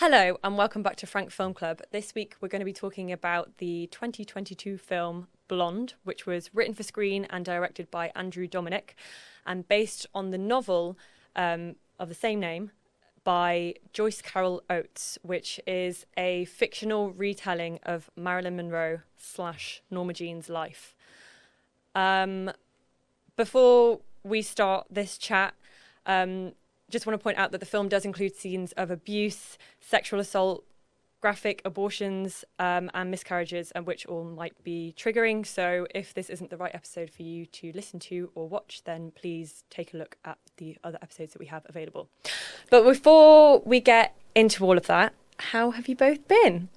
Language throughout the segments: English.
Hello and welcome back to Frank Film Club. This week we're going to be talking about the 2022 film Blonde, which was written for screen and directed by Andrew Dominik and based on the novel of the same name by Joyce Carol Oates, which is a fictional retelling of Marilyn Monroe / Norma Jean's life. Before we start this chat, just want to point out that the film does include scenes of abuse, sexual assault, graphic abortions, and miscarriages, and which all might be triggering. So if this isn't the right episode for you to listen to or watch, then please take a look at the other episodes that we have available. But before we get into all of that, how have you both been?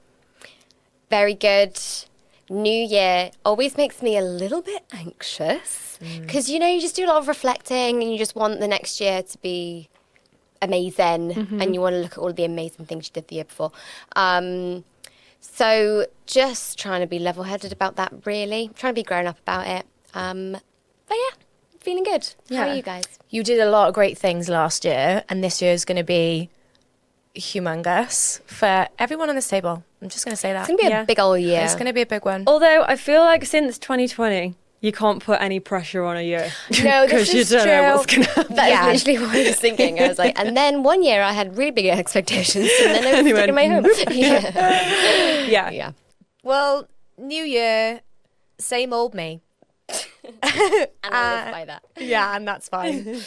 Very good. New year always makes me a little bit anxious because, you just do a lot of reflecting and you just want the next year to be amazing and you want to look at all the amazing things you did the year before. So just trying to be level-headed about that, really. Trying to be grown up about it. But yeah, feeling good. Yeah. How are you guys? You did a lot of great things last year, and this year is going to be humongous for everyone on this table. I'm just going to say that. It's going to be a big old year. It's going to be a big one. Although I feel like since 2020, you can't put any pressure on a year. No, this because is you don't know what's true. going to happen. That is literally what I was thinking. I was like, and then one year I had really big expectations, and then I was stuck in my home. Yeah. Well, new year, same old me. And I live by that. Yeah, and that's fine.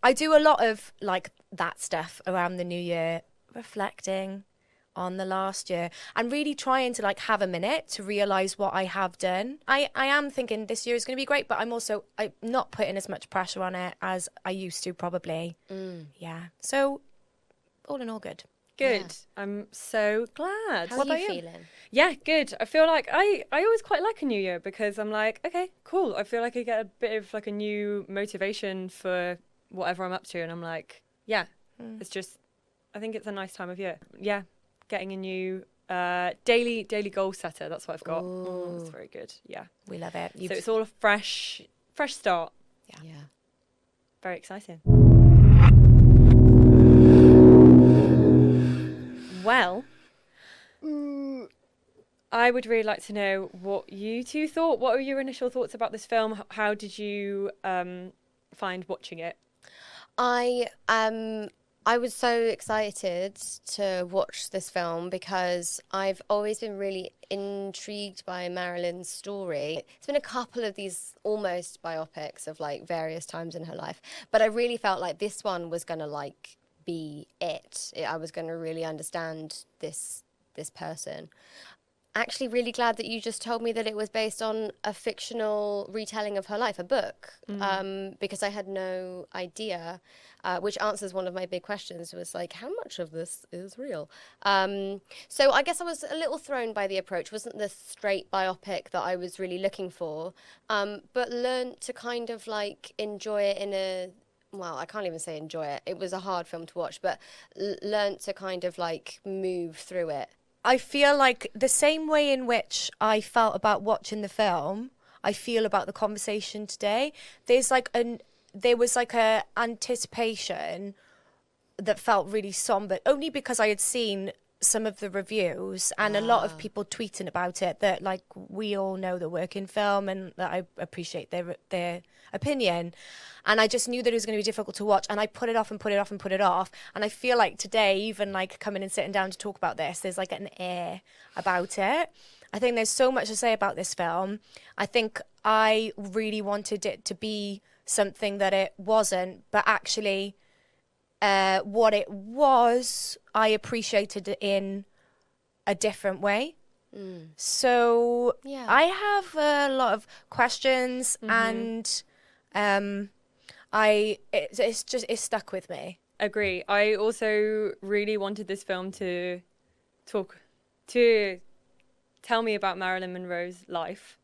I do a lot of that stuff around the new year, reflecting on the last year and really trying to have a minute to realise what I have done. I am thinking this year is going to be great, but I'm not putting as much pressure on it as I used to probably. Yeah. So all in all, good. Good. Yeah. I'm so glad. How What are about you you? feeling? Yeah, good. I feel like I always quite like a new year because I'm like, okay, cool. I feel like I get a bit of a new motivation for whatever I'm up to. And I'm like, yeah, it's just, I think it's a nice time of year. Yeah, getting a new daily goal setter. That's what I've got. That's very good. Yeah. We love it. So it's all a fresh start. Yeah. Very exciting. Well, I would really like to know what you two thought. What were your initial thoughts about this film? How did you find watching it? I was so excited to watch this film because I've always been really intrigued by Marilyn's story. It's been a couple of these almost biopics of various times in her life, but I really felt like this one was going to be it. I was going to really understand this person. Actually really glad that you just told me that it was based on a fictional retelling of her life, a book, because I had no idea, which answers one of my big questions, was how much of this is real? So I guess I was a little thrown by the approach. It wasn't the straight biopic that I was really looking for, but learned to kind of enjoy it in a, well, I can't even say enjoy it. It was a hard film to watch, but learned to kind of move through it. I feel like the same way in which I felt about watching the film, I feel about the conversation today. There was a anticipation that felt really somber, only because I had seen some of the reviews and a lot of people tweeting about it that we all know that work in film and that I appreciate their opinion. And I just knew that it was going to be difficult to watch, and I put it off and put it off and put it off. And I feel like today, even coming and sitting down to talk about this, there's an air about it. I think there's so much to say about this film. I think I really wanted it to be something that it wasn't, but actually what it was, I appreciated it in a different way. So Yeah. I have a lot of questions and it's stuck with me. Agree. I also really wanted this film to tell me about Marilyn Monroe's life,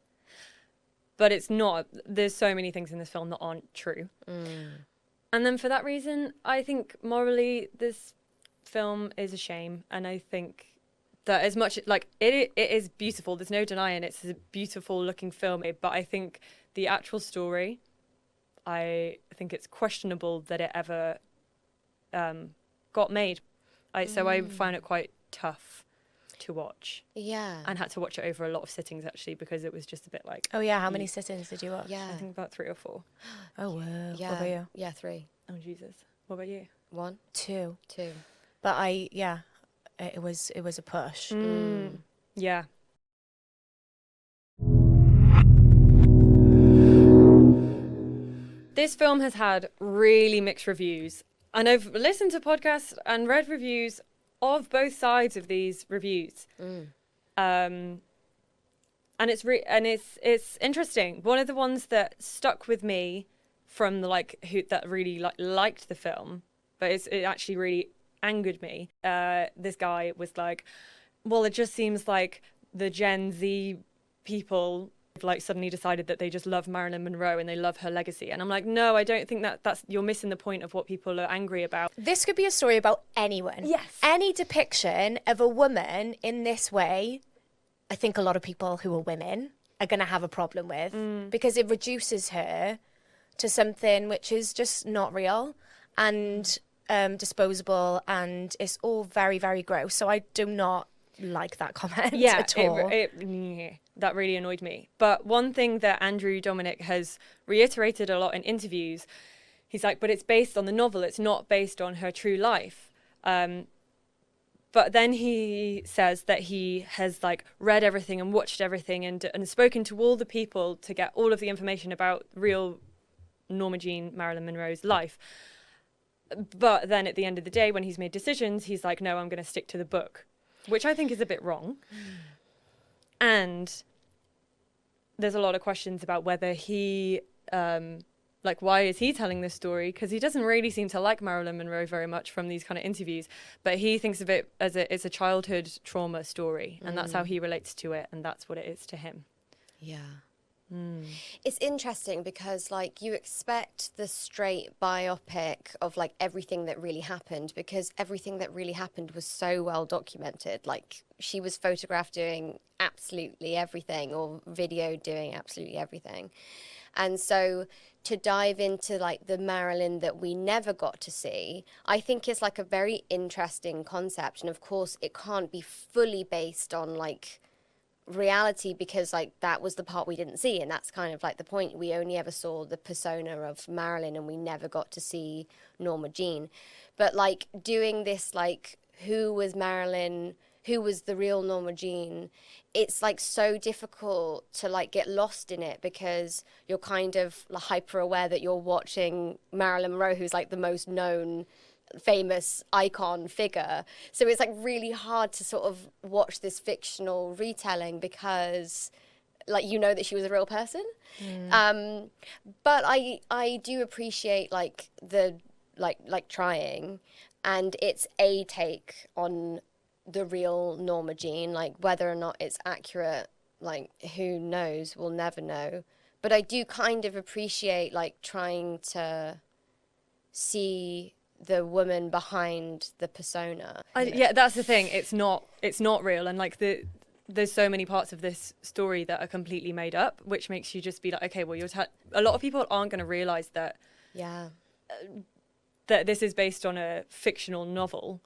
but it's not. There's so many things in this film that aren't true. And then for that reason, I think morally this film is a shame. And I think that as much it is beautiful, there's no denying it's a beautiful looking film, but I think the actual story, I think it's questionable that it ever got made. So I found it quite tough to watch. Yeah. And had to watch it over a lot of sittings, actually, because it was just a bit like... Oh, yeah. How many sittings did you watch? Yeah. I think about 3 or 4. Oh, wow. Yeah. What about you? Yeah, 3. Oh, Jesus. What about you? 1. 2. 2. But it was a push. Yeah. This film has had really mixed reviews, and I've listened to podcasts and read reviews of both sides of these reviews. And it's interesting. One of the ones that stuck with me from the that really liked the film, but it actually really angered me. This guy was like, well, it just seems like the Gen Z people suddenly decided that they just love Marilyn Monroe and they love her legacy. And I'm like, no, I don't think that's you're missing the point of what people are angry about. This could be a story about anyone. Yes. Any depiction of a woman in this way, I think a lot of people who are women are going to have a problem with because it reduces her to something which is just not real and disposable, and it's all very, very gross. So I do not like that comment at all. That really annoyed me. But one thing that Andrew Dominik has reiterated a lot in interviews, he's like, but it's based on the novel, it's not based on her true life. But then he says that he has read everything and watched everything and spoken to all the people to get all of the information about real Norma Jean, Marilyn Monroe's life. But then at the end of the day, when he's made decisions, he's like, no, I'm going to stick to the book, which I think is a bit wrong. And there's a lot of questions about whether he, why is he telling this story? Because he doesn't really seem to like Marilyn Monroe very much from these kind of interviews. But he thinks of it as it's a childhood trauma story. And that's how he relates to it. And that's what it is to him. Yeah. It's interesting because you expect the straight biopic of everything that really happened, because everything that really happened was so well documented. She was photographed doing absolutely everything, or video doing absolutely everything. And so to dive into the Marilyn that we never got to see, I think is a very interesting concept. And of course it can't be fully based on reality, because that was the part we didn't see, and that's kind of the point. We only ever saw the persona of Marilyn and we never got to see Norma Jean. But doing this who was Marilyn, who was the real Norma Jean, it's so difficult to get lost in it, because you're kind of hyper aware that you're watching Marilyn Monroe, who's the most known famous icon figure. So it's really hard to sort of watch this fictional retelling, because that she was a real person. But I do appreciate the trying, and it's a take on the real Norma Jean. Whether or not it's accurate, who knows, we'll never know. But I do kind of appreciate trying to see the woman behind the persona. Yeah, that's the thing. It's not real, and there's so many parts of this story that are completely made up, which makes you just be like, okay, well, a lot of people aren't going to realize that. Yeah. That this is based on a fictional novel.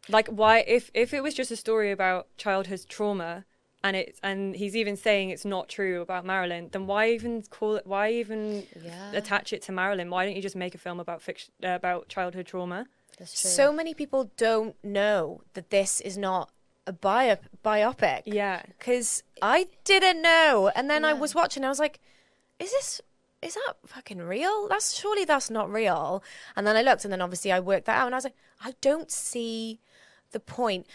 Why, if it was just a story about childhood trauma, and he's even saying it's not true about Marilyn, then why even attach it to Marilyn? Why don't you just make a film about about childhood trauma? That's true. So many people don't know that this is not a biopic. Yeah. Because I didn't know. And then I was watching, I was like, is that fucking real? Surely that's not real. And then I looked, and then obviously I worked that out, and I was like, I don't see the point.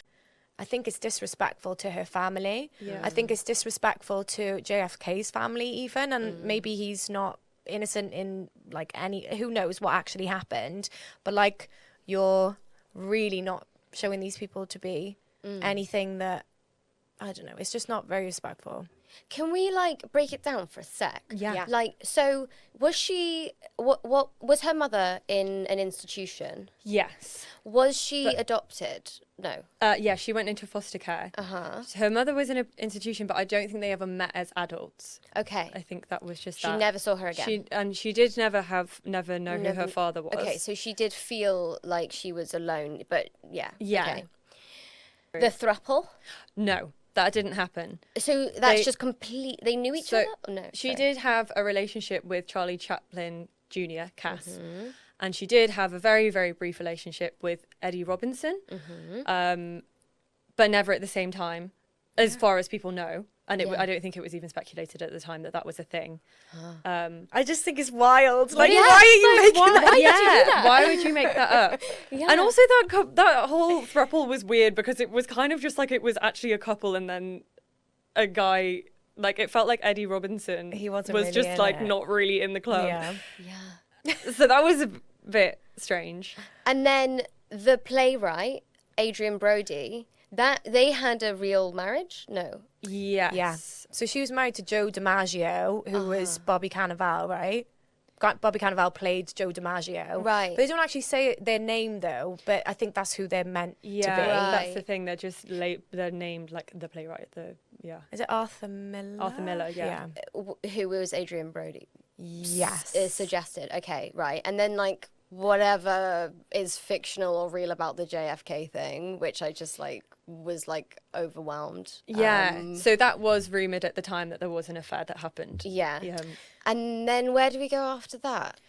I think it's disrespectful to her family. Yeah. I think it's disrespectful to JFK's family even, and maybe he's not innocent in who knows what actually happened. But you're really not showing these people to be anything that, I don't know, it's just not very respectful. Can we like break it down for a sec? Yeah. Like, so was she? What was her mother in an institution? Yes. Was she adopted? No. Yeah, she went into foster care. Uh-huh. Her mother was in an institution, but I don't think they ever met as adults. Okay. I think that was just She that. never saw her again. She did never know who her father was. Okay, so she did feel like she was alone, but yeah. Yeah. Okay. The throuple? No, that didn't happen. So that's just complete. They knew each other? Or no. She sorry. did have a relationship with Charlie Chaplin Jr., Cass. And she did have a very, very brief relationship with Eddie Robinson, but never at the same time, as far as people know. And I don't think it was even speculated at the time that was a thing. I just think it's wild. Like, Yeah, why are you making that? Why did you do that? Why would you make that up? And also that whole throuple was weird because it was kind of just like it was actually a couple and then a guy. Like it felt like Eddie Robinson He wasn't was really just in like it. not really in the club. Yeah. Yeah. So that was a bit strange. And then the playwright, Adrian Brody, that they had a real marriage? No. Yes. Yeah. So she was married to Joe DiMaggio, who was Bobby Cannavale, right? Bobby Cannavale played Joe DiMaggio. Right. But they don't actually say their name, though, but I think that's who they're meant to be. Yeah, that's the Right. thing. They're just they're named like the playwright. Is it Arthur Miller? Arthur Miller, yeah. Who was Adrian Brody? Yes. Is suggested. Okay, right. And then like whatever is fictional or real about the JFK thing, which I just like was like overwhelmed. Yeah. So that was rumored at the time that there was an affair that happened. Yeah. And then where do we go after that?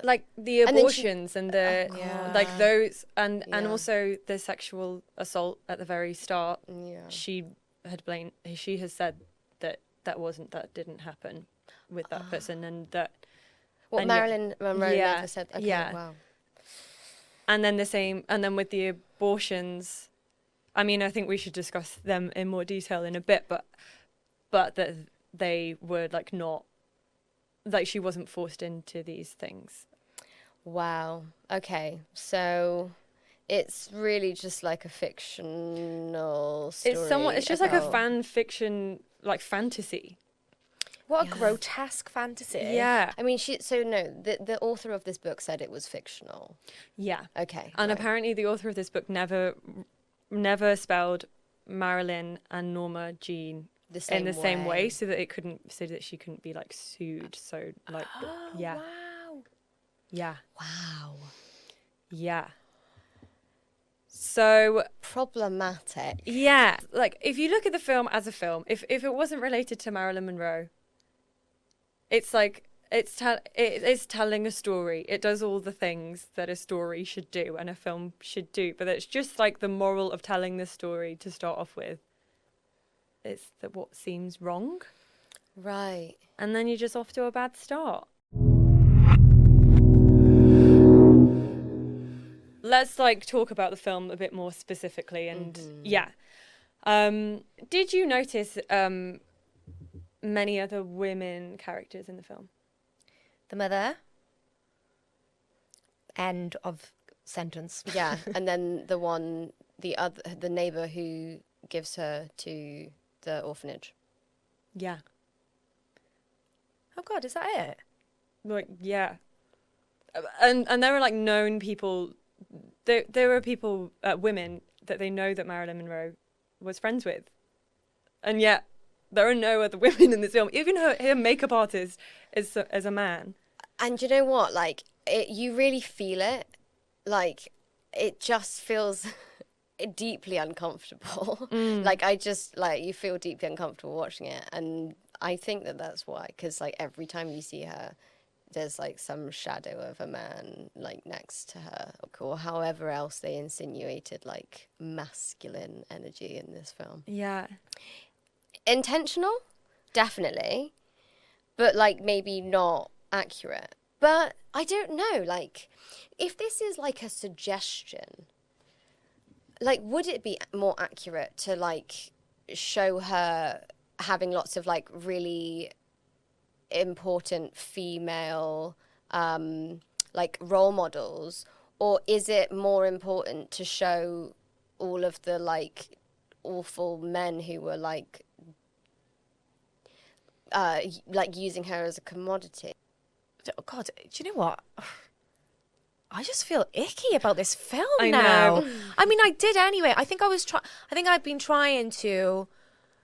Like the and then she- abortions and the like those and also the sexual assault at the very start. Yeah. She has said that didn't happen with that person and that What and Marilyn Monroe yeah, never said. Okay, yeah. wow. and then with the abortions, I mean, I think we should discuss them in more detail in a bit, but that they were like not, like she wasn't forced into these things. Wow. Okay. So it's really just like a fictional story. It's just like a about- fan fiction, like fantasy. What a grotesque fantasy. Yeah. I mean, the author of this book said it was fictional. Yeah. Okay. And right. apparently the author of this book never spelled Marilyn and Norma Jean the same in the same way so that she couldn't be like sued. So like, yeah. Wow. Yeah. Wow. Yeah. So Problematic. yeah, like if you look at the film as a film, if it wasn't related to Marilyn Monroe, it's like it's telling a story. It does all the things that a story should do and a film should do, but it's just like the moral of telling this story to start off with. It's what seems wrong, Right. and then you're just off to a bad start. Let's like talk about the film a bit more specifically, and did you notice many other women characters in the film? The mother. End of sentence. Yeah. And then the neighbor who gives her to the orphanage. Yeah, Oh, God, is that it? like yeah, and there were like known people. There were people, women that they know that Marilyn Monroe was friends with, and yet there are no other women in this film. Even her makeup artist is a man. And you know what? Like, you really feel it. Like, it just feels deeply uncomfortable. Like, you feel deeply uncomfortable watching it. And I think that's why. Because, like, every time you see her, there's, like, some shadow of a man, like, next to her. Or however else they insinuated, like, masculine energy in this film. Yeah. Intentional? Definitely. But, like, maybe not accurate. But I don't know, like, if this is like a suggestion, like, would it be more accurate to like show her having lots of like really important female like role models, or is it more important to show all of the like awful men who were like like using her as a commodity. Oh, God, do you know what? I just feel icky about this film I now. know. I mean, I did anyway. I think I've been trying to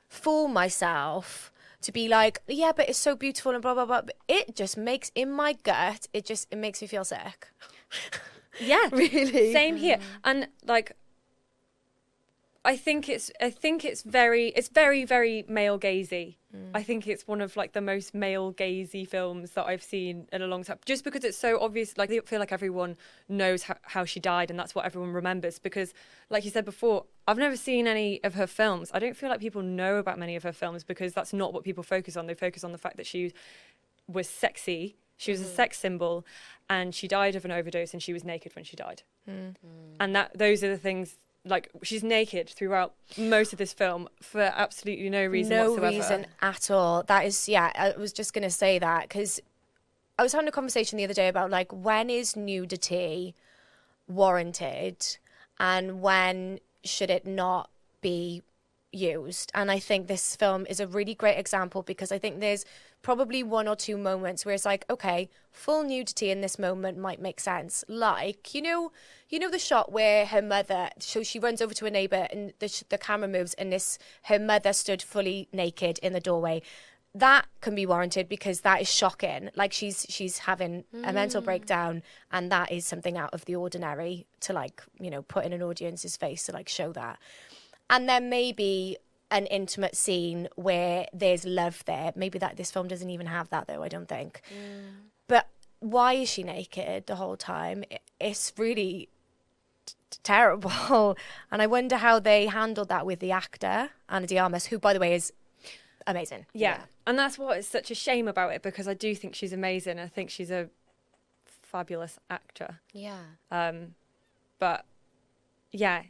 fool myself to be like, yeah, but it's so beautiful and blah blah blah. But it just makes, in my gut, it makes me feel sick. Yeah, Really. Same here. And like, I think it's very very male gazy. I think it's one of like the most male gazy films that I've seen in a long time. Just because it's so obvious, like I feel like everyone knows how she died, and that's what everyone remembers. Because, like you said before, I've never seen any of her films. I don't feel like people know about many of her films because that's not what people focus on. They focus on the fact that she was sexy. She was a sex symbol, and she died of an overdose, and she was naked when she died. And those are the things. Like, she's naked throughout most of this film for absolutely no reason whatsoever. No reason at all. That is, yeah, I was just going to say that because I was having a conversation the other day about, like, when is nudity warranted and when should it not be used? And I think this film is a really great example because I think there's probably one or two moments where it's like, okay, full nudity in this moment might make sense. Like, you know the shot where her mother, so she runs over to a neighbour and the camera moves and her mother stood fully naked in the doorway. That can be warranted because that is shocking. Like, she's having a mental breakdown, and that is something out of the ordinary to, like, you know, put in an audience's face to, like, show that. And then maybe an intimate scene where there's love there. Maybe this film doesn't even have that, though, I don't think. But why is she naked the whole time? It's really terrible. And I wonder how they handled that with the actor, Ana de Armas, who, by the way, is amazing. Yeah. And that's what is such a shame about it, because I do think she's amazing. I think she's a fabulous actor. Yeah. But yeah,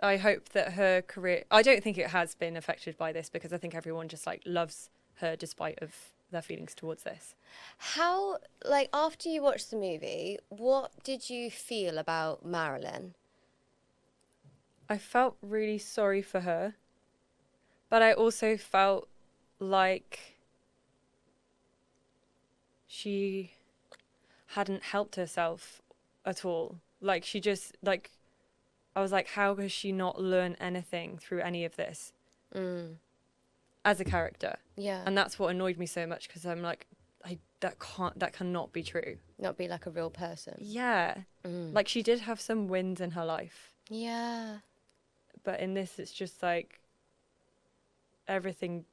I hope that her career, I don't think it has been affected by this, because I think everyone just like loves her despite of their feelings towards this. How, like, after you watched the movie, what did you feel about Marilyn? I felt really sorry for her, but I also felt like she hadn't helped herself at all. Like, she just, like, I was like, how has she not learned anything through any of this as a character? Yeah. And that's what annoyed me so much, because I'm like, that cannot be true. Not be like a real person. Yeah. Like, she did have some wins in her life. Yeah. But in this, it's just like everything,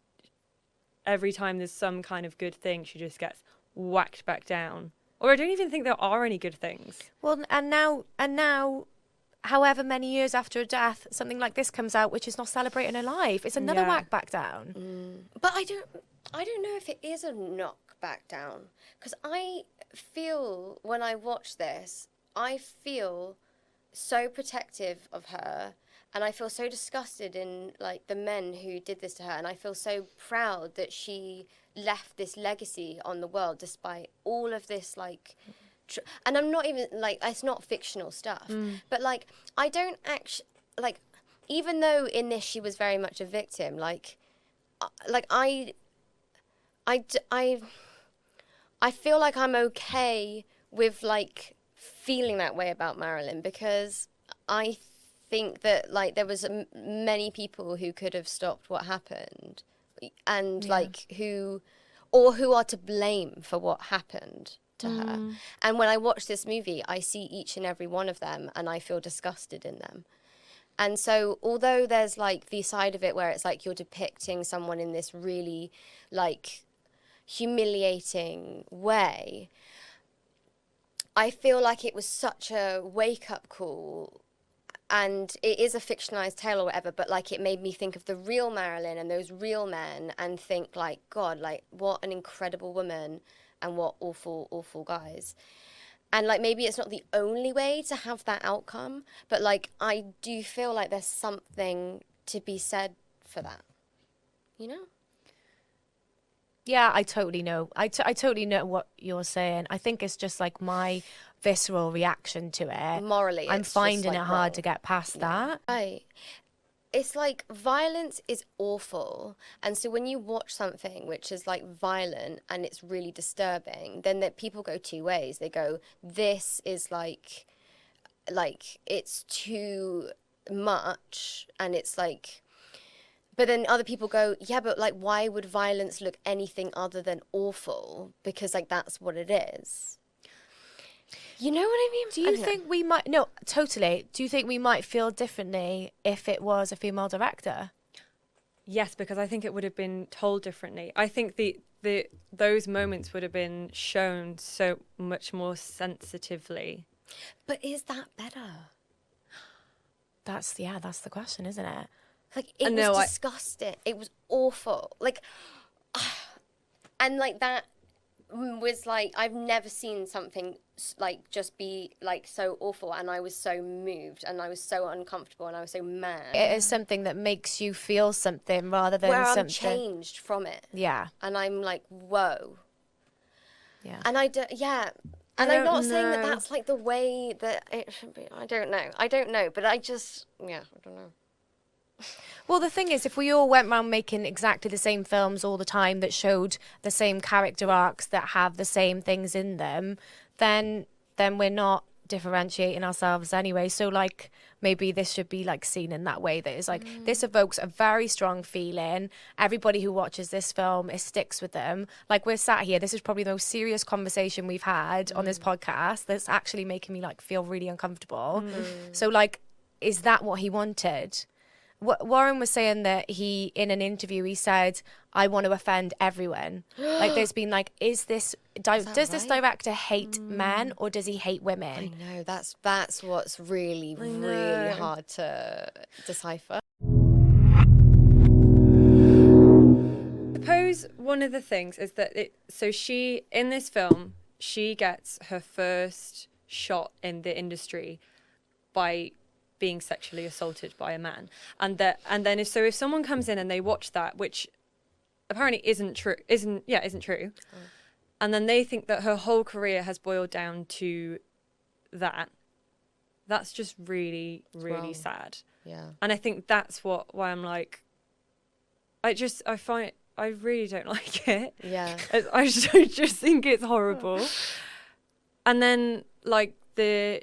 every time there's some kind of good thing, she just gets whacked back down. Or I don't even think there are any good things. Well, and now, however many years after a death, something like this comes out, which is not celebrating her life. It's another whack back down. But I don't know if it is a knock back down, because I feel when I watch this, I feel so protective of her, and I feel so disgusted in like the men who did this to her, and I feel so proud that she left this legacy on the world despite all of this, like, and I'm not even like, it's not fictional stuff, but like, I don't actually, like, even though in this she was very much a victim, like I feel like I'm okay with like feeling that way about Marilyn, because I think that like there was many people who could have stopped what happened, and like who are to blame for what happened to her. And when I watch this movie, I see each and every one of them, and I feel disgusted in them. And so although there's like the side of it where it's like you're depicting someone in this really like humiliating way, I feel like it was such a wake-up call, and it is a fictionalized tale or whatever, but like it made me think of the real Marilyn and those real men, and think like, God, like what an incredible woman and what awful, awful guys. And like maybe it's not the only way to have that outcome, but like I do feel like there's something to be said for that, you know? Yeah, I totally know. I totally know what you're saying. I think it's just like my visceral reaction to it. Morally, I'm it's finding just, like, it hard wrong. to get past that. Right. it's like violence is awful, and so when you watch something which is like violent and it's really disturbing, then that people go two ways. They go, this is like it's too much, and it's like, but then other people go, yeah, but like, why would violence look anything other than awful? Because like that's what it is. You know what I mean? Do you think we might... No, totally. Do you think we might feel differently if it was a female director? Yes, because I think it would have been told differently. I think those moments would have been shown so much more sensitively. But is that better? That's the question, isn't it? Like, it was disgusting. It was awful. Like, and like that was like, I've never seen something like just be like so awful, and I was so moved, and I was so uncomfortable, and I was so mad. It is something that makes you feel something rather than where something... I'm changed from it. Yeah. And I'm like, whoa. Yeah. And and I'm not saying that that's like the way that it should be. I don't know. But I just, I don't know. Well, the thing is, if we all went around making exactly the same films all the time that showed the same character arcs that have the same things in them, then we're not differentiating ourselves anyway. So, like, maybe this should be, like, seen in that way, that is, like, this evokes a very strong feeling. Everybody who watches this film, it sticks with them. Like, we're sat here, this is probably the most serious conversation we've had on this podcast that's actually making me, like, feel really uncomfortable. So, like, is that what he wanted? Warren was saying that in an interview, he said, I want to offend everyone. Like, there's been like, does this director hate men, or does he hate women? I know, that's what's really, really hard to decipher. Suppose one of the things is that she, in this film, she gets her first shot in the industry by being sexually assaulted by a man, and then if someone comes in and they watch that, which apparently isn't true, and then they think that her whole career has boiled down to that's just really, really sad. Yeah. And I think that's why I'm like, I really don't like it. Yeah. I just think it's horrible. And then like there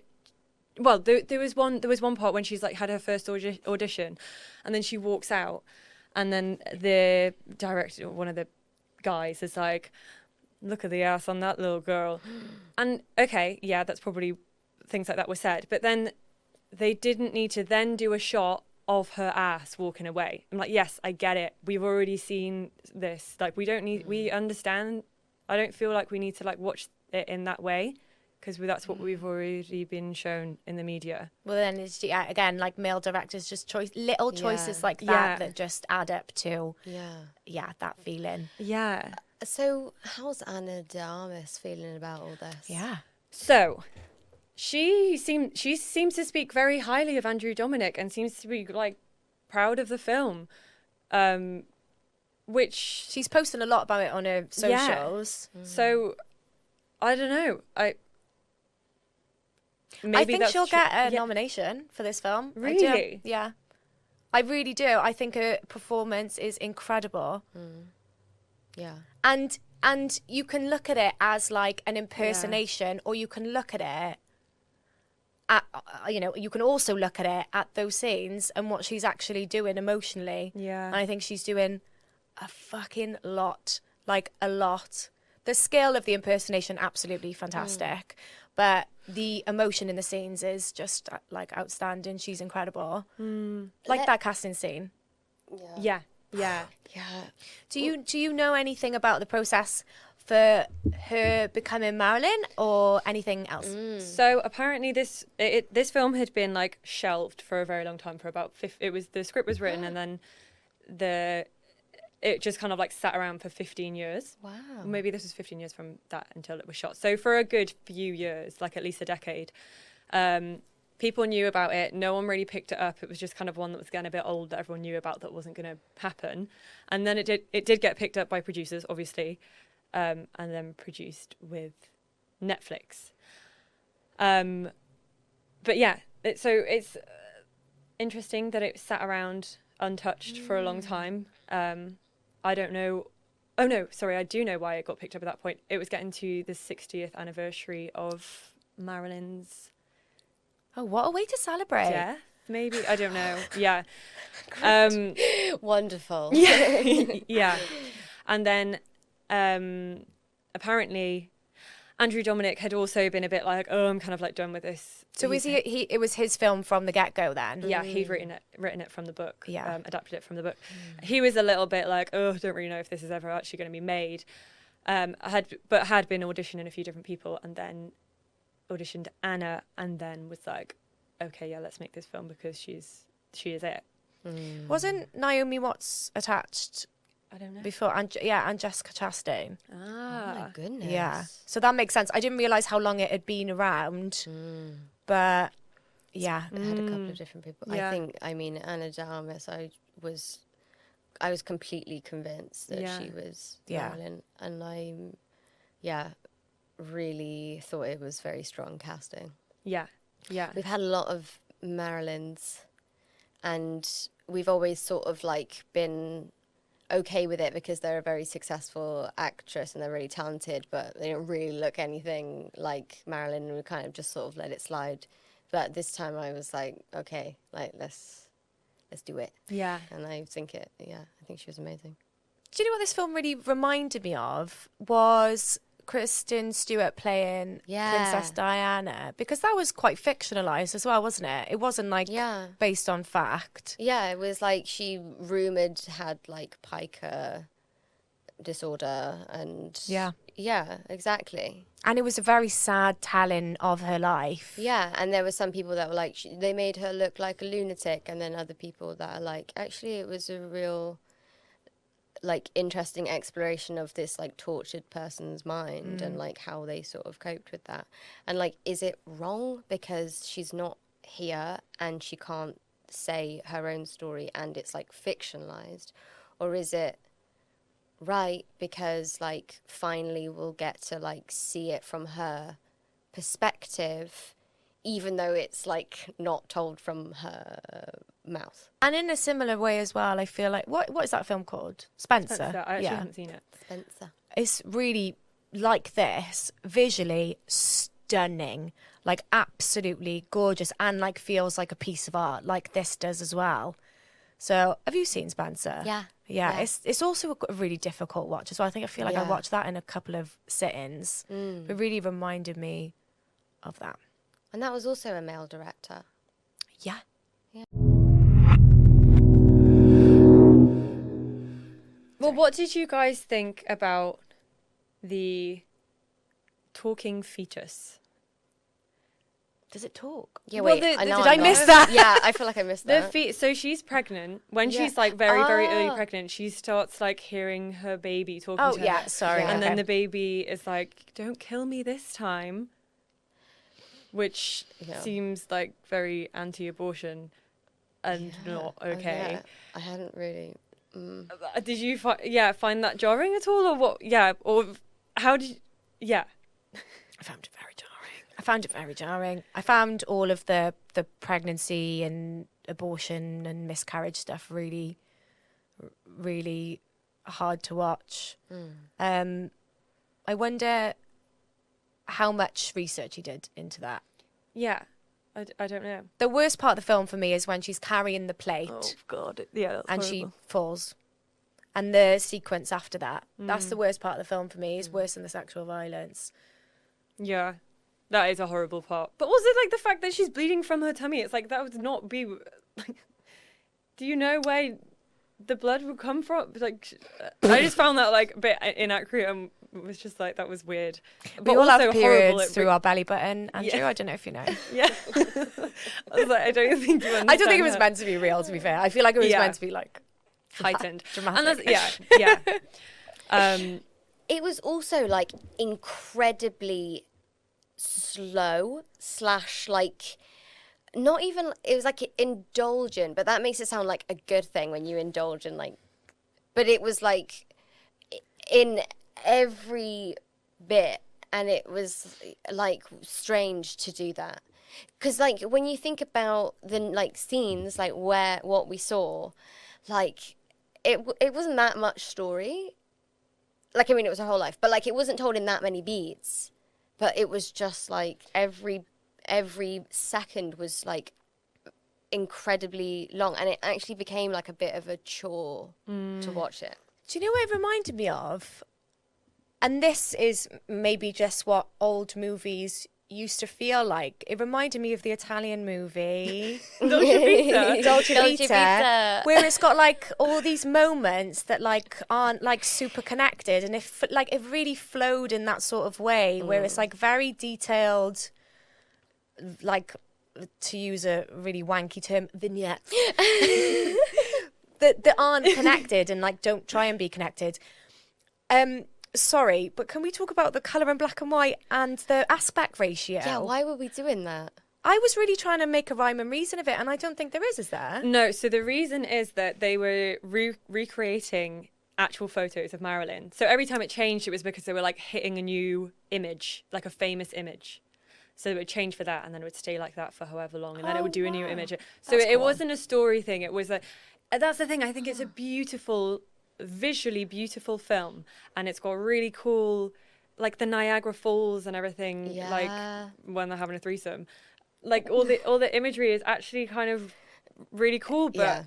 was one part when she's like had her first audition, and then she walks out, and then the director, one of the guys, is like, look at the ass on that little girl. And okay, yeah, that's probably things like that were said, but then they didn't need to then do a shot of her ass walking away. I'm like, yes, I get it, we've already seen this, like we understand. I don't feel like we need to like watch it in that way, because that's what we've already been shown in the media. Well, then it's, again, like, male directors, just little choices like that just add up to that feeling. Yeah. So how's Ana de Armas feeling about all this? Yeah. So she seems to speak very highly of Andrew Dominik, and seems to be like proud of the film, which she's posting a lot about it on her socials. Yeah. So I don't know. I think she'll get a nomination for this film. Really? I do. Yeah. I really do. I think her performance is incredible. Yeah. And you can look at it as like an impersonation, or you can look at it at, you can also look at it at those scenes and what she's actually doing emotionally. Yeah. And I think she's doing a fucking lot. Like, a lot. The scale of the impersonation, absolutely fantastic. But the emotion in the scenes is just like outstanding. She's incredible. Like that casting scene. Yeah. Do you know anything about the process for her becoming Marilyn, or anything else? So apparently this film had been like shelved for a very long time, for about the script was written and then it just kind of like sat around for 15 years. Wow. Maybe this was 15 years from that until it was shot. So for a good few years, like at least a decade, people knew about it. No one really picked it up. It was just kind of one that was getting a bit old that everyone knew about, that wasn't going to happen. And then it did get picked up by producers, obviously, and then produced with Netflix. But yeah, it's interesting that it sat around untouched for a long time. I don't know. Oh no, sorry, I do know why it got picked up at that point. It was getting to the 60th anniversary of Marilyn's Oh, what a way to celebrate. death, maybe? I don't know. Yeah. Wonderful. Yeah. Yeah. And then apparently Andrew Dominik had also been a bit like, oh, I'm kind of like done with this. So was he it was his film from the get-go then? Yeah, he'd written it from the book. Yeah. Adapted it from the book. He was a little bit like, oh, I don't really know if this is ever actually going to be made. Had been auditioning a few different people, and then auditioned Anna, and then was like, okay, yeah, let's make this film because she is it. Wasn't Naomi Watts attached I don't know. before? And Jessica Chastain. Oh my goodness. Yeah. So that makes sense. I didn't realise how long it had been around. But yeah. It had a couple of different people. Yeah. I mean, Ana de Armas, I was completely convinced that she was Marilyn. And I, really thought it was very strong casting. Yeah. Yeah. We've had a lot of Marilyns, and we've always sort of like been okay with it because they're a very successful actress and they're really talented, but they don't really look anything like Marilyn, and we kind of just sort of let it slide. But this time I was like, okay, like let's do it. Yeah. And I think she was amazing. Do you know what this film really reminded me of? Was Kristen Stewart playing Princess Diana, because that was quite fictionalized as well, wasn't it? It wasn't like based on fact. Yeah, it was like she rumoured had like pica disorder and yeah, exactly. And it was a very sad telling of her life. Yeah, and there were some people that were like, they made her look like a lunatic, and then other people that are like, actually, it was a real, like, interesting exploration of this, like, tortured person's mind and, like, how they sort of coped with that. And, like, is it wrong because she's not here and she can't say her own story and it's, like, fictionalized? Or is it right because, like, finally we'll get to, like, see it from her perspective, even though it's, like, not told from her mouth? And in a similar way as well, I feel like, what is that film called? Spencer. I actually haven't seen it. Spencer. It's really like this, visually stunning, like absolutely gorgeous, and like feels like a piece of art, like this does as well. So, have you seen Spencer? Yeah. It's also a really difficult watch as well. I feel like I watched that in a couple of sit-ins. It really reminded me of that. And that was also a male director. Yeah. Well, what did you guys think about the talking fetus? Does it talk? Yeah, Well, wait. did I miss that? Yeah, I feel like I missed that. So she's pregnant. When she's like very, very early pregnant, she starts like hearing her baby talking to her. Oh, yeah, sorry. And then okay. the baby is like, "Don't kill me this time," which seems like very anti-abortion and not okay. I hadn't really. Did you find that jarring at all, or what? Yeah, or how did? I found it very jarring. I found all of the pregnancy and abortion and miscarriage stuff really, really hard to watch. I wonder how much research he did into that. Yeah, I don't know. The worst part of the film for me is when she's carrying the plate. Oh God, yeah, that's and horrible. she falls. And the sequence after that. That's the worst part of the film for me. It's worse than the sexual violence. Yeah, that is a horrible part. But also, like, the fact that she's bleeding from her tummy, it's like, that would not be, like, do you know where the blood would come from? Like, I just found that, like, a bit inaccurate and was just like, that was weird. But We all also have periods through our belly button, Andrew. Yeah. I don't know if you know. Yeah. I was like, I don't think you understand. I don't think it was her. meant to be real, to be fair. I feel like it was meant to be, like, heightened. dramatic. And that's, yeah. It was also like incredibly slow / like not even, it was like indulgent, but that makes it sound like a good thing when you indulge in like, but it was like in every bit and it was like strange to do that. Because like when you think about the like scenes, like what we saw, like it wasn't that much story. Like, I mean, it was her whole life, but like it wasn't told in that many beats. But it was just like every second was like incredibly long, and it actually became like a bit of a chore to watch it. Do you know what it reminded me of? And this is maybe just what old movies used to feel like. It reminded me of the Italian movie Dolce Vita, where it's got like all these moments that like aren't like super connected, and if like it really flowed in that sort of way where it's like very detailed, like, to use a really wanky term, vignettes that aren't connected and like don't try and be connected. Sorry, but can we talk about the colour in black and white and the aspect ratio? Yeah, why were we doing that? I was really trying to make a rhyme and reason of it, and I don't think there is there? No, so the reason is that they were recreating actual photos of Marilyn. So every time it changed, it was because they were like hitting a new image, like a famous image. So it would change for that, and then it would stay like that for however long, and then it would do a new image. So it wasn't a story thing. It was that's the thing. I think it's a visually beautiful film, and it's got really cool, like the Niagara Falls and everything, like when they're having a threesome. Like all the imagery is actually kind of really cool, but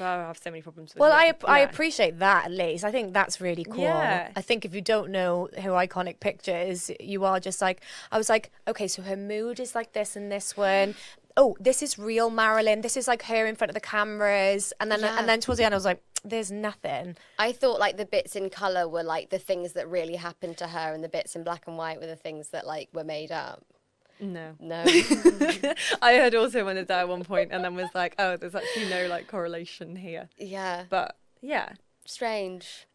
I have so many problems with it. Well, I appreciate that, at least. I think that's really cool. Yeah. I think if you don't know who Iconic Picture is, you are just like, I was like, okay, so her mood is like this in this one. Oh, this is real Marilyn. This is like her in front of the cameras. And then towards the end, I was like, there's nothing. I thought like the bits in colour were like the things that really happened to her, and the bits in black and white were the things that like were made up. No. I heard also when they died at one point, and then was like, oh, there's actually no like correlation here. Yeah. But yeah. Strange.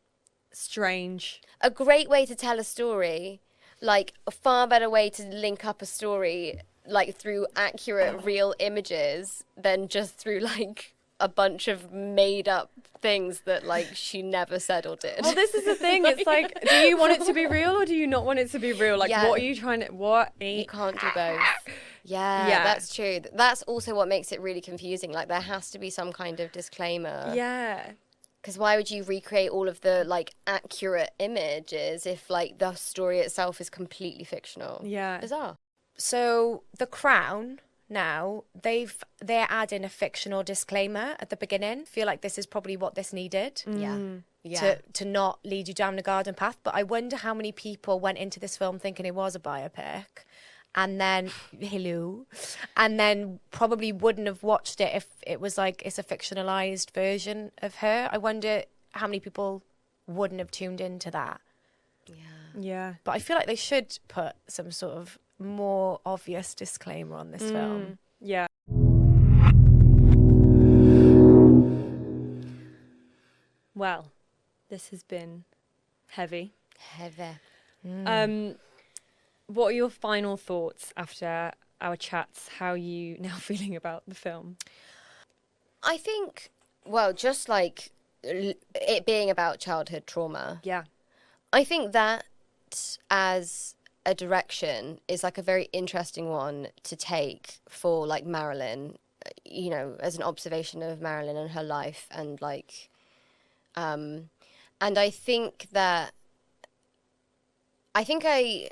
A great way to tell a story, like a far better way to link up a story, like through accurate real images than just through like a bunch of made up things that like she never said or did. Well, this is the thing. It's like, do you want it to be real or do you not want it to be real? Like, what are you trying to? You can't do both. Yeah, that's true. That's also what makes it really confusing. Like, there has to be some kind of disclaimer. Yeah. Because why would you recreate all of the like accurate images if like the story itself is completely fictional? Yeah. Bizarre. So The Crown now, they're adding a fictional disclaimer at the beginning. I feel like this is probably what this needed. Yeah. To not lead you down the garden path. But I wonder how many people went into this film thinking it was a biopic, and then probably wouldn't have watched it if it was like it's a fictionalized version of her. I wonder how many people wouldn't have tuned into that. Yeah. But I feel like they should put some sort of more obvious disclaimer on this film. Yeah. Well, this has been heavy. What are your final thoughts after our chats? How are you now feeling about the film? I think, well, just like it being about childhood trauma. Yeah. I think that as a direction is like a very interesting one to take for like Marilyn, you know, as an observation of Marilyn and her life, and like and I think that I didn't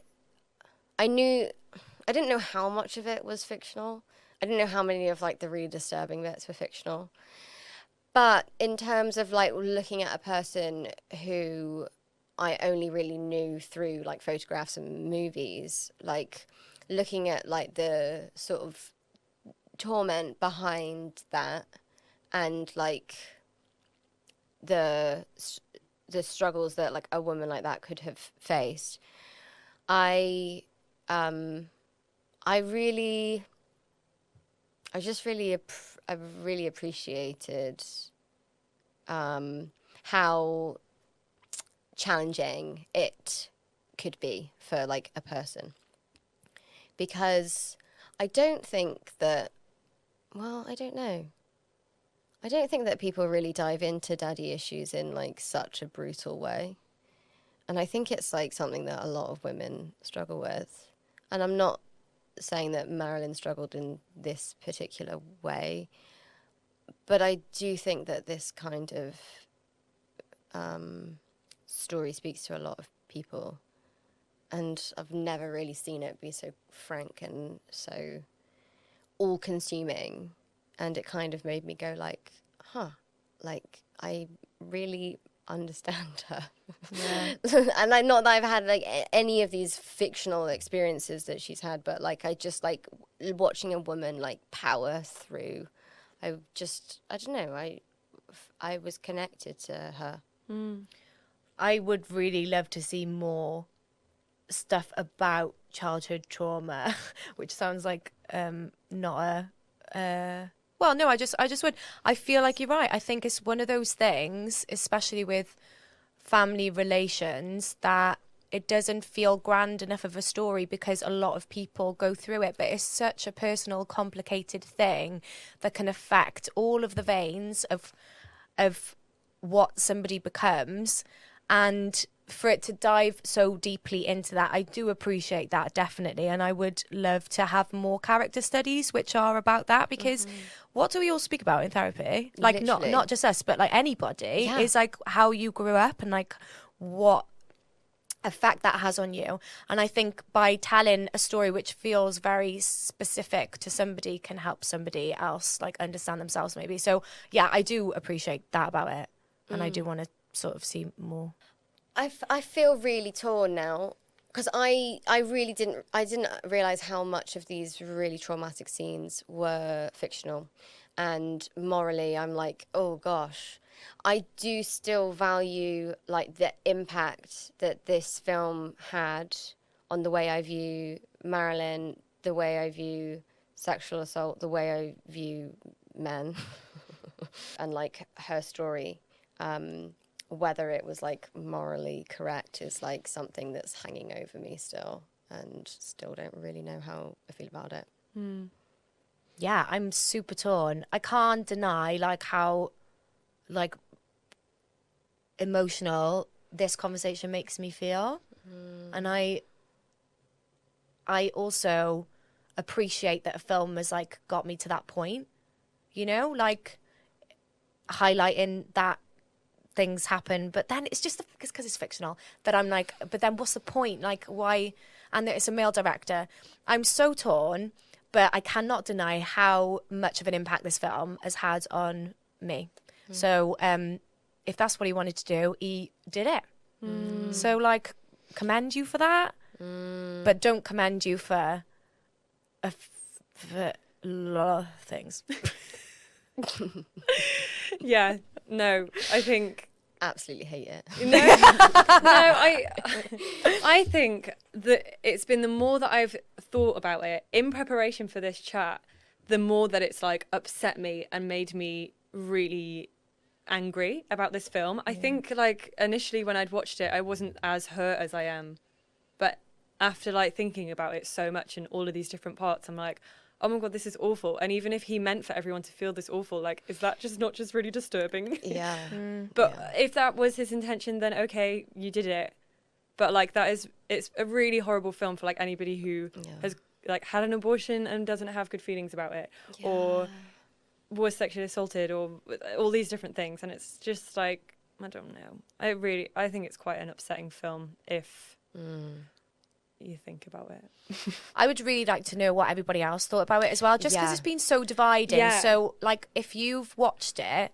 know how much of it was fictional. I didn't know how many of like the really disturbing bits were fictional. But in terms of like looking at a person who I only really knew through like photographs and movies, like looking at like the sort of torment behind that, and like the struggles that like a woman like that could have faced, I really appreciated how challenging it could be for like a person, because I don't think that people really dive into daddy issues in like such a brutal way. And I think it's like something that a lot of women struggle with. And I'm not saying that Marilyn struggled in this particular way, but I do think that this kind of story speaks to a lot of people. And I've never really seen it be so frank and so all-consuming. And it kind of made me go like, like, I really understand her. Yeah. And not that I've had like any of these fictional experiences that she's had, but like I just like watching a woman like power through. I don't know, I was connected to her. I would really love to see more stuff about childhood trauma, which sounds like not a well, no, I just would. I feel like you're right. I think it's one of those things, especially with family relations, that it doesn't feel grand enough of a story because a lot of people go through it. But it's such a personal, complicated thing that can affect all of the veins of what somebody becomes. And for it to dive so deeply into that, I do appreciate that, definitely. And I would love to have more character studies which are about that, because what do we all speak about in therapy? Like, not just us, but like anybody, is like how you grew up and like what effect that has on you. And I think by telling a story which feels very specific to somebody can help somebody else like understand themselves maybe. So yeah, I do appreciate that about it. And I do want to sort of see more. I feel really torn now because I really didn't realize how much of these really traumatic scenes were fictional, and morally I'm like, oh gosh, I do still value like the impact that this film had on the way I view Marilyn, the way I view sexual assault, the way I view men, and like her story. Whether it was like morally correct is like something that's hanging over me still, and still don't really know how I feel about it. Yeah, I'm super torn. I can't deny like how like emotional this conversation makes me feel. And I also appreciate that a film has like got me to that point, you know, like highlighting that things happen, but then it's just because it's fictional that I'm like, but then what's the point? Like, why? And it's a male director. I'm so torn, but I cannot deny how much of an impact this film has had on me. So if that's what he wanted to do, he did it. So like, commend you for that, but don't commend you for a lot of things. Yeah, no, I think Absolutely hate it. no, I think that it's been the more that I've thought about it in preparation for this chat, the more that it's like upset me and made me really angry about this film. I think like initially when I'd watched it, I wasn't as hurt as I am, but after like thinking about it so much and all of these different parts, I'm like, oh my God, this is awful. And even if he meant for everyone to feel this awful, like, is that just not just really disturbing? Yeah. But if that was his intention, then okay, you did it. But like it's a really horrible film for like anybody who has like had an abortion and doesn't have good feelings about it, or was sexually assaulted, or all these different things. And it's just like, I don't know. I think it's quite an upsetting film if you think about it. I would really like to know what everybody else thought about it as well, just because it's been so dividing. Yeah. So like, if you've watched it,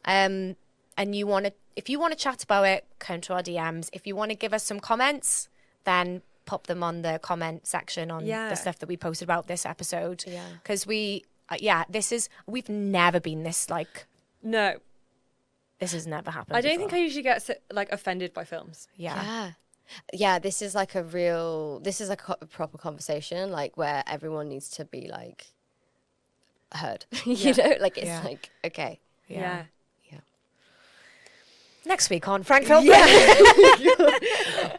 and if you want to chat about it, come to our DMs. If you want to give us some comments, then pop them on the comment section on the stuff that we posted about this episode. Yeah, because we've never been this like. No, this has never happened. I don't before. think I usually get like offended by films. Yeah, this is like a proper conversation, like where everyone needs to be like heard. You know, like it's like, okay. Yeah. Next week on Frank Film.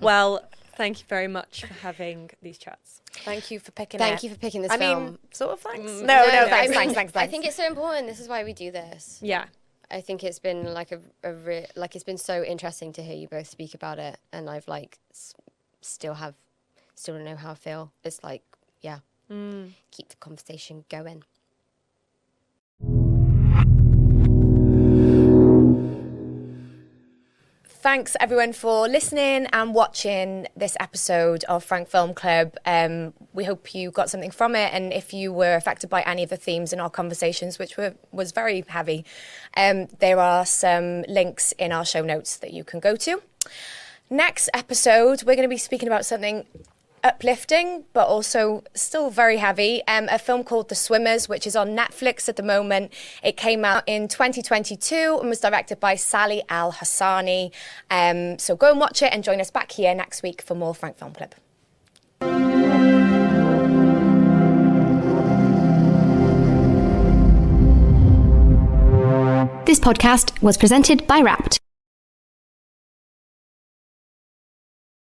Well, thank you very much for having these chats. Thank you for picking Thank you for picking this film. I mean, sort of thanks. No, Thanks. I think it's so important. This is why we do this. Yeah. I think it's been like it's been so interesting to hear you both speak about it, and I've like still don't know how I feel. It's like, yeah, keep the conversation going. Thanks everyone for listening and watching this episode of Frank Film Club. We hope you got something from it, and if you were affected by any of the themes in our conversations, which was very heavy, there are some links in our show notes that you can go to. Next episode, we're going to be speaking about something uplifting but also still very heavy, a film called The Swimmers, which is on Netflix at the moment. It came out in 2022 and was directed by Sally Al-Hassani. So go and watch it and join us back here next week for more Frank Film Club. This podcast was presented by Wrapped.